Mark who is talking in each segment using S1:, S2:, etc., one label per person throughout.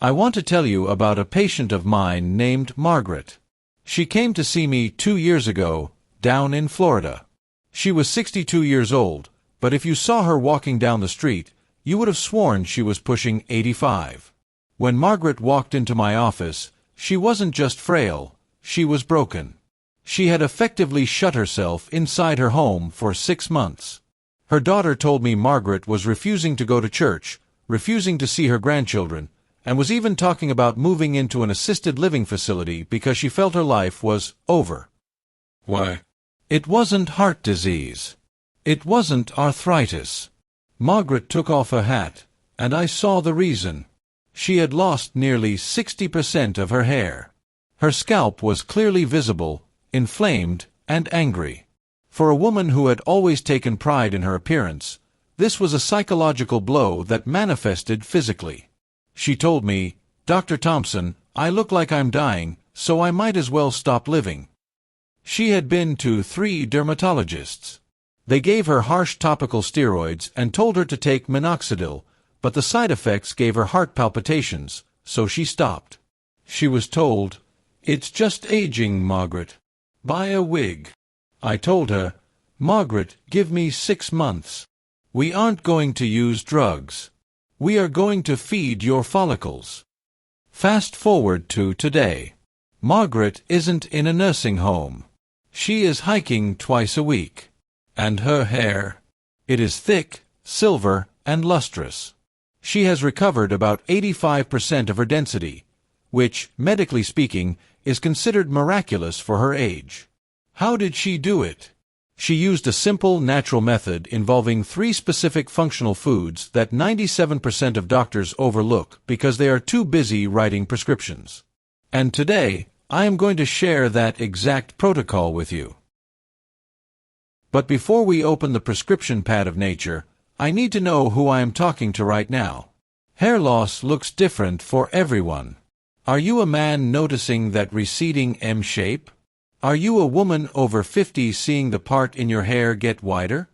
S1: I want to tell you about a patient of mine named Margaret. She came to see me 2 years ago, down in Florida. She was 62 years old, but if you saw her walking down the street, you would have sworn she was pushing 85. When Margaret walked into my office, she wasn't just frail, she was broken. She had effectively shut herself inside her home for 6 months. Her daughter told me Margaret was refusing to go to church, refusing to see her grandchildren, and was even talking about moving into an assisted living facility because she felt her life was over.
S2: Why?
S1: It wasn't heart disease. It wasn't arthritis. Margaret took off her hat, and I saw the reason. She had lost nearly 60% of her hair. Her scalp was clearly visible, inflamed, and angry. For a woman who had always taken pride in her appearance, this was a psychological blow that manifested physically. She told me, "Dr. Thompson, I look like I'm dying, so I might as well stop living." She had been to 3 dermatologists. They gave her harsh topical steroids and told her to take minoxidil, but the side effects gave her heart palpitations, so she stopped. She was told, "It's just aging, Margaret. Buy a wig." I told her, "Margaret, give me 6 months. We aren't going to use drugs. We are going to feed your follicles." Fast forward to today. Margaret isn't in a nursing home. She is hiking twice a week. And her hair? It is thick, silver, and lustrous. She has recovered about 85% of her density, which, medically speaking, is considered miraculous for her age. How did she do it? She used a simple, natural method involving 3 specific functional foods that 97% of doctors overlook because they are too busy writing prescriptions. And today, I am going to share that exact protocol with you. But before we open the prescription pad of nature, I need to know who I am talking to right now. Hair loss looks different for everyone. Are you a man noticing that receding M shape? Are you a woman over 50 seeing the part in your hair get wider?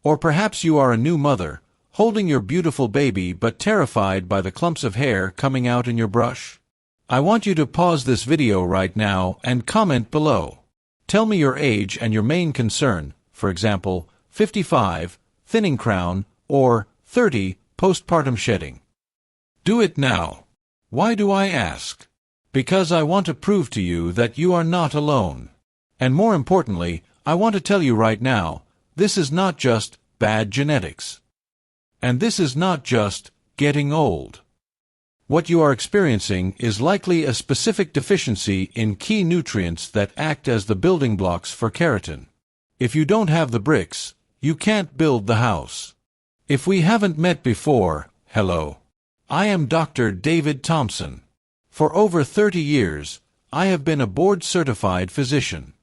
S1: Or perhaps you are a new mother, holding your beautiful baby but terrified by the clumps of hair coming out in your brush? I want you to pause this video right now and comment below. Tell me your age and your main concern, for example, 55, thinning crown, or 30, postpartum shedding. Do it now. Why do I ask? Because I want to prove to you that you are not alone. And more importantly, I want to tell you right now, this is not just bad genetics. And this is not just getting old. What you are experiencing is likely a specific deficiency in key nutrients that act as the building blocks for keratin. If you don't have the bricks, you can't build the house. If we haven't met before, hello. I am Dr. David Thompson. For over 30 years, I have been a board-certified physician.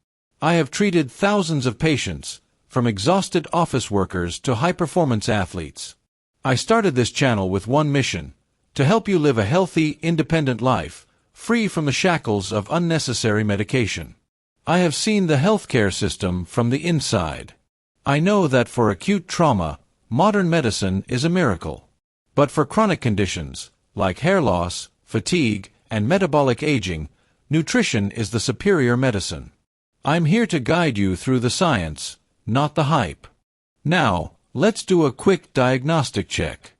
S1: I have treated thousands of patients, from exhausted office workers to high-performance athletes. I started this channel with one mission: to help you live a healthy, independent life, free from the shackles of unnecessary medication. I have seen the healthcare system from the inside. I know that for acute trauma, modern medicine is a miracle. But for chronic conditions, like hair loss, fatigue, and metabolic aging, nutrition is the superior medicine. I'm here to guide you through the science, not the hype. Now, let's do a quick diagnostic check.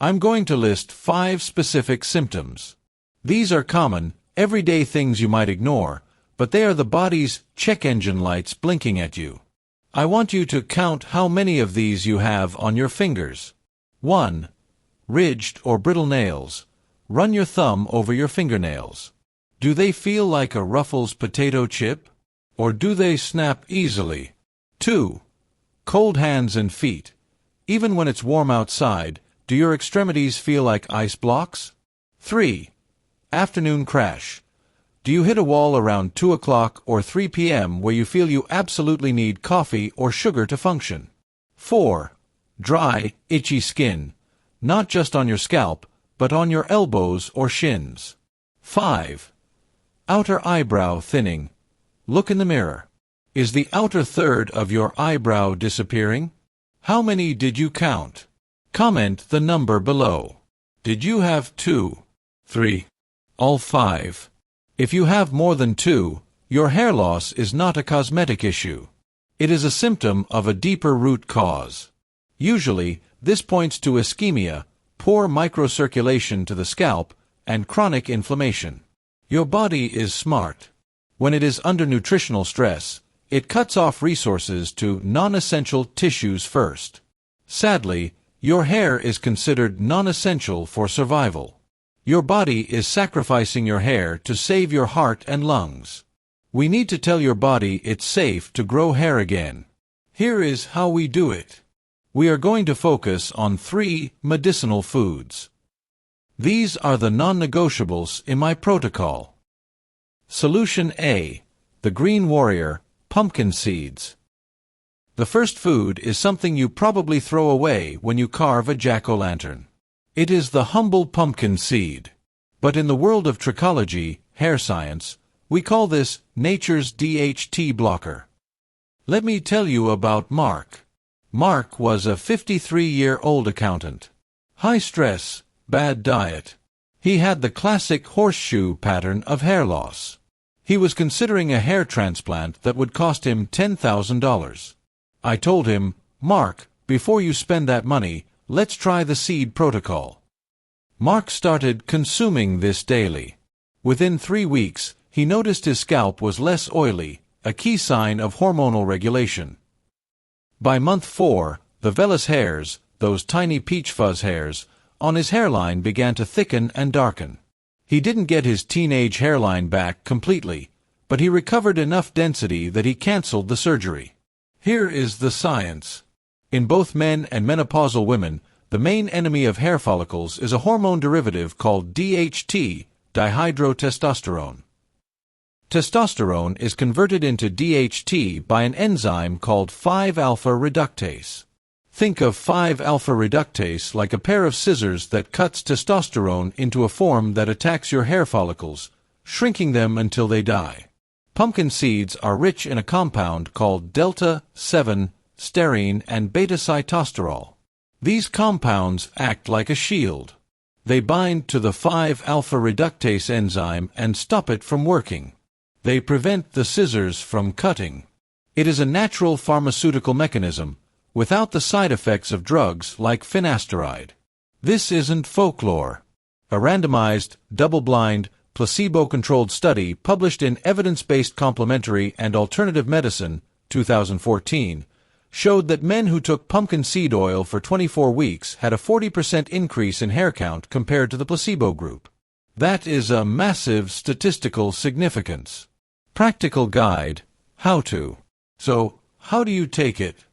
S1: I'm going to list 5 specific symptoms. These are common, everyday things you might ignore, but they are the body's check engine lights blinking at you. I want you to count how many of these you have on your fingers. 1. Ridged or brittle nails. Run your thumb over your fingernails. Do they feel like a Ruffles potato chip? Or do they snap easily? 2. Cold hands and feet. Even when it's warm outside, do your extremities feel like ice blocks? 3. Afternoon crash. Do you hit a wall around 2 o'clock or 3 p.m. where you feel you absolutely need coffee or sugar to function? 4. Dry, itchy skin. Not just on your scalp, but on your elbows or shins. 5. Outer eyebrow thinning. Look in the mirror. Is the outer third of your eyebrow disappearing? How many did you count? Comment the number below. Did you have 2? 3. All 5. If you have more than 2, your hair loss is not a cosmetic issue. It is a symptom of a deeper root cause. Usually, this points to ischemia, poor microcirculation to the scalp, and chronic inflammation. Your body is smart. When it is under nutritional stress, it cuts off resources to non-essential tissues first. Sadly, your hair is considered non-essential for survival. Your body is sacrificing your hair to save your heart and lungs. We need to tell your body it's safe to grow hair again. Here is how we do it. We are going to focus on 3 medicinal foods. These are the non-negotiables in my protocol. Solution A. The Green Warrior, pumpkin seeds. The first food is something you probably throw away when you carve a jack-o'-lantern. It is the humble pumpkin seed. But in the world of trichology, hair science, we call this nature's DHT blocker. Let me tell you about Mark. Mark was a 53-year-old accountant. High stress, bad diet. He had the classic horseshoe pattern of hair loss. He was considering a hair transplant that would cost him $10,000. I told him, Mark, before you spend that money, let's try the seed protocol. Mark started consuming this daily. Within 3 weeks, he noticed his scalp was less oily, a key sign of hormonal regulation. By month 4, the vellus hairs, those tiny peach fuzz hairs, on his hairline began to thicken and darken. He didn't get his teenage hairline back completely, but he recovered enough density that he canceled the surgery. Here is the science. In both men and menopausal women, the main enemy of hair follicles is a hormone derivative called DHT, dihydrotestosterone. Testosterone is converted into DHT by an enzyme called 5-alpha reductase. Think of 5-alpha reductase like a pair of scissors that cuts testosterone into a form that attacks your hair follicles, shrinking them until they die. Pumpkin seeds are rich in a compound called delta-7, sterine, and beta-cytosterol. These compounds act like a shield. They bind to the 5-alpha reductase enzyme and stop it from working. They prevent the scissors from cutting. It is a natural pharmaceutical mechanism, without the side effects of drugs like finasteride. This isn't folklore. A randomized, double-blind, placebo-controlled study published in Evidence-Based Complementary and Alternative Medicine, 2014, showed that men who took pumpkin seed oil for 24 weeks had a 40% increase in hair count compared to the placebo group. That is a massive statistical significance. Practical guide, how to. So, how do you take it?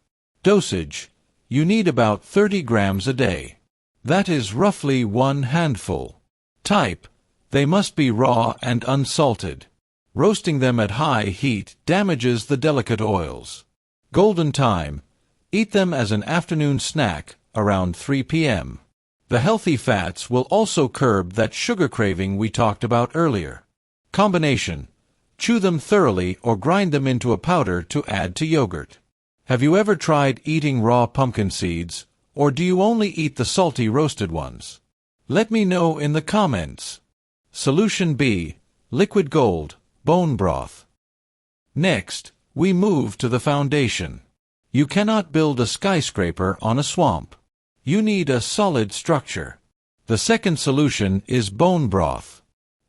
S1: Dosage. You need about 30 grams a day. That is roughly 1 handful. Type. They must be raw and unsalted. Roasting them at high heat damages the delicate oils. Golden time. Eat them as an afternoon snack around 3 p.m. The healthy fats will also curb that sugar craving we talked about earlier. Combination. Chew them thoroughly or grind them into a powder to add to yogurt. Have you ever tried eating raw pumpkin seeds, or do you only eat the salty roasted ones? Let me know in the comments. Solution B. Liquid gold, bone broth. Next, we move to the foundation. You cannot build a skyscraper on a swamp. You need a solid structure. The second solution is bone broth.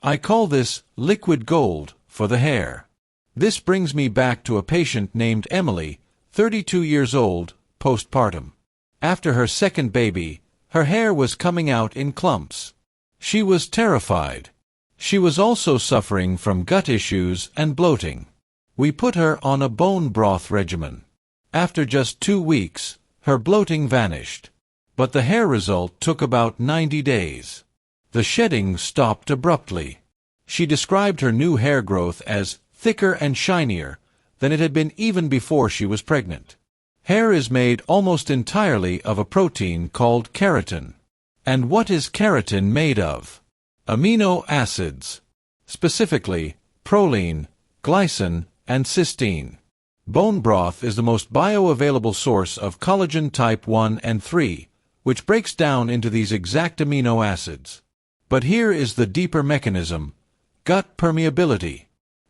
S1: I call this liquid gold for the hair. This brings me back to a patient named Emily, 32 years old, postpartum. After her second baby, her hair was coming out in clumps. She was terrified. She was also suffering from gut issues and bloating. We put her on a bone broth regimen. After just 2 weeks, her bloating vanished. But the hair result took about 90 days. The shedding stopped abruptly. She described her new hair growth as thicker and shinier than it had been even before she was pregnant. Hair is made almost entirely of a protein called keratin. And what is keratin made of? Amino acids. Specifically, proline, glycine, and cysteine. Bone broth is the most bioavailable source of collagen type 1 and 3, which breaks down into these exact amino acids. But here is the deeper mechanism: gut permeability.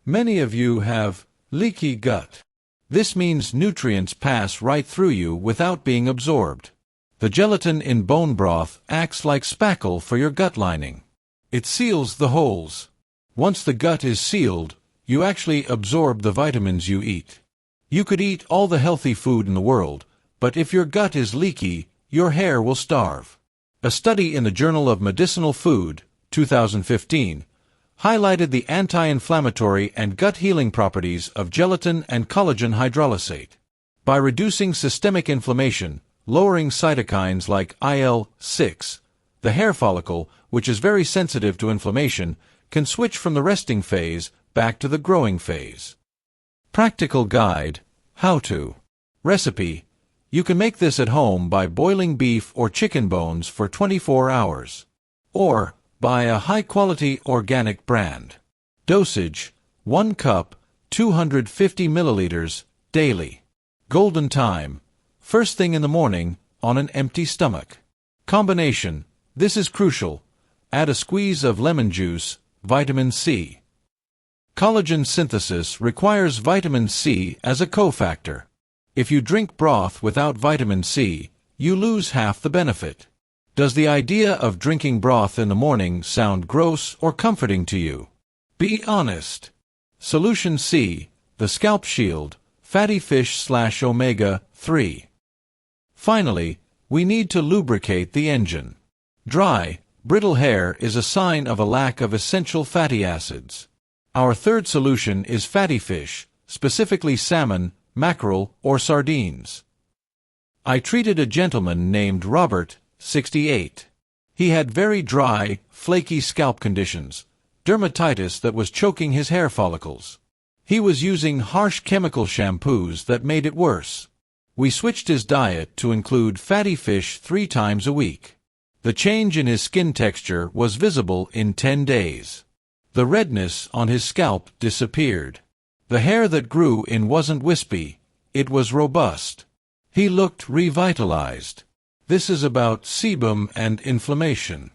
S1: Many of you have leaky gut. This means nutrients pass right through you without being absorbed. The gelatin in bone broth acts like spackle for your gut lining. It seals the holes. Once the gut is sealed, you actually absorb the vitamins you eat. You could eat all the healthy food in the world, but if your gut is leaky, your hair will starve. A study in the Journal of Medicinal Food, 2015, highlighted the anti-inflammatory and gut-healing properties of gelatin and collagen hydrolysate. By reducing systemic inflammation, lowering cytokines like IL-6, the hair follicle, which is very sensitive to inflammation, can switch from the resting phase back to the growing phase. Practical guide: how to. Recipe: you can make this at home by boiling beef or chicken bones for 24 hours. Or buy a high-quality organic brand. Dosage: 1 cup, 250 milliliters, daily. Golden time: first thing in the morning, on an empty stomach. Combination: this is crucial. Add a squeeze of lemon juice, vitamin C. Collagen synthesis requires vitamin C as a cofactor. If you drink broth without vitamin C, you lose half the benefit. Does the idea of drinking broth in the morning sound gross or comforting to you? Be honest. Solution C: the Scalp Shield, fatty fish/omega-3. Finally, we need to lubricate the engine. Dry, brittle hair is a sign of a lack of essential fatty acids. Our third solution is fatty fish, specifically salmon, mackerel, or sardines. I treated a gentleman named Robert, 68. He had very dry, flaky scalp conditions, dermatitis that was choking his hair follicles. He was using harsh chemical shampoos that made it worse. We switched his diet to include fatty fish 3 times a week. The change in his skin texture was visible in 10 days. The redness on his scalp disappeared. The hair that grew in wasn't wispy, it was robust. He looked revitalized. This is about sebum and inflammation.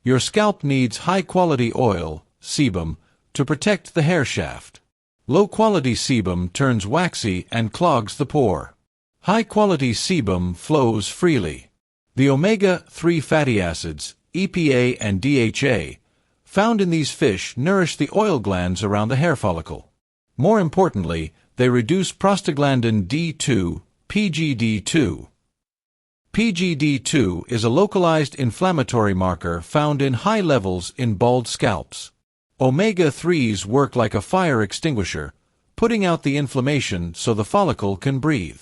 S1: Your scalp needs high-quality oil, sebum, to protect the hair shaft. Low-quality sebum turns waxy and clogs the pore. High-quality sebum flows freely. The omega-3 fatty acids, EPA and DHA, found in these fish nourish the oil glands around the hair follicle. More importantly, they reduce prostaglandin D2, PGD2. PGD2 is a localized inflammatory marker found in high levels in bald scalps. Omega-3s work like a fire extinguisher, putting out the inflammation so the follicle can breathe.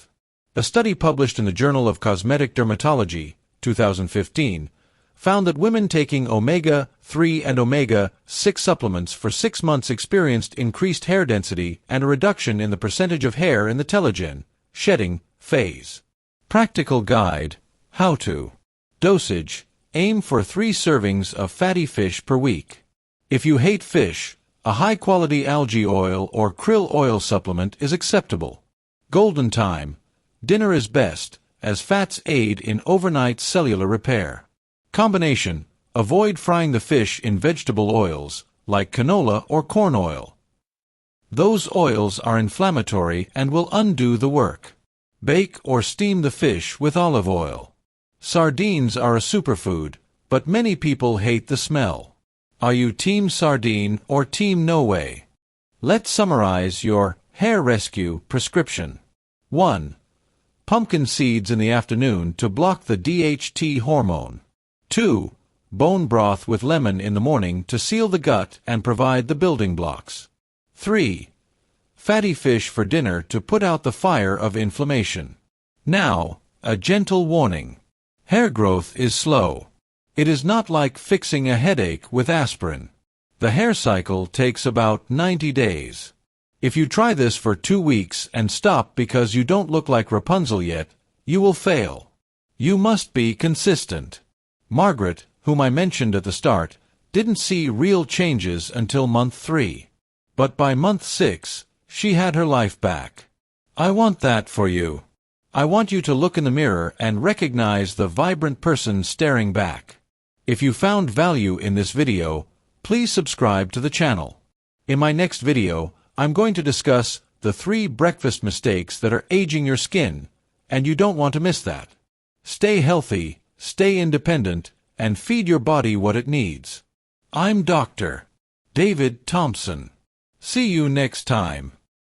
S1: A study published in the Journal of Cosmetic Dermatology, 2015, found that women taking omega-3 and omega-6 supplements for 6 months experienced increased hair density and a reduction in the percentage of hair in the telogen, shedding, phase. Practical guide: how to. Dosage: aim for 3 servings of fatty fish per week. If you hate fish, a high-quality algae oil or krill oil supplement is acceptable. Golden time: dinner is best, as fats aid in overnight cellular repair. Combination: avoid frying the fish in vegetable oils, like canola or corn oil. Those oils are inflammatory and will undo the work. Bake or steam the fish with olive oil. Sardines are a superfood, but many people hate the smell. Are you team sardine or team no way? Let's summarize your hair rescue prescription. 1. Pumpkin seeds in the afternoon to block the DHT hormone. 2. Bone broth with lemon in the morning to seal the gut and provide the building blocks. 3. Fatty fish for dinner to put out the fire of inflammation. Now, a gentle warning. Hair growth is slow. It is not like fixing a headache with aspirin. The hair cycle takes about 90 days. If you try this for 2 weeks and stop because you don't look like Rapunzel yet, you will fail. You must be consistent. Margaret, whom I mentioned at the start, didn't see real changes until month 3. But by month 6, she had her life back. I want that for you. I want you to look in the mirror and recognize the vibrant person staring back. If you found value in this video, please subscribe to the channel. In my next video, I'm going to discuss the 3 breakfast mistakes that are aging your skin, and you don't want to miss that. Stay healthy, stay independent, and feed your body what it needs. I'm Dr. David Thompson. See you next time.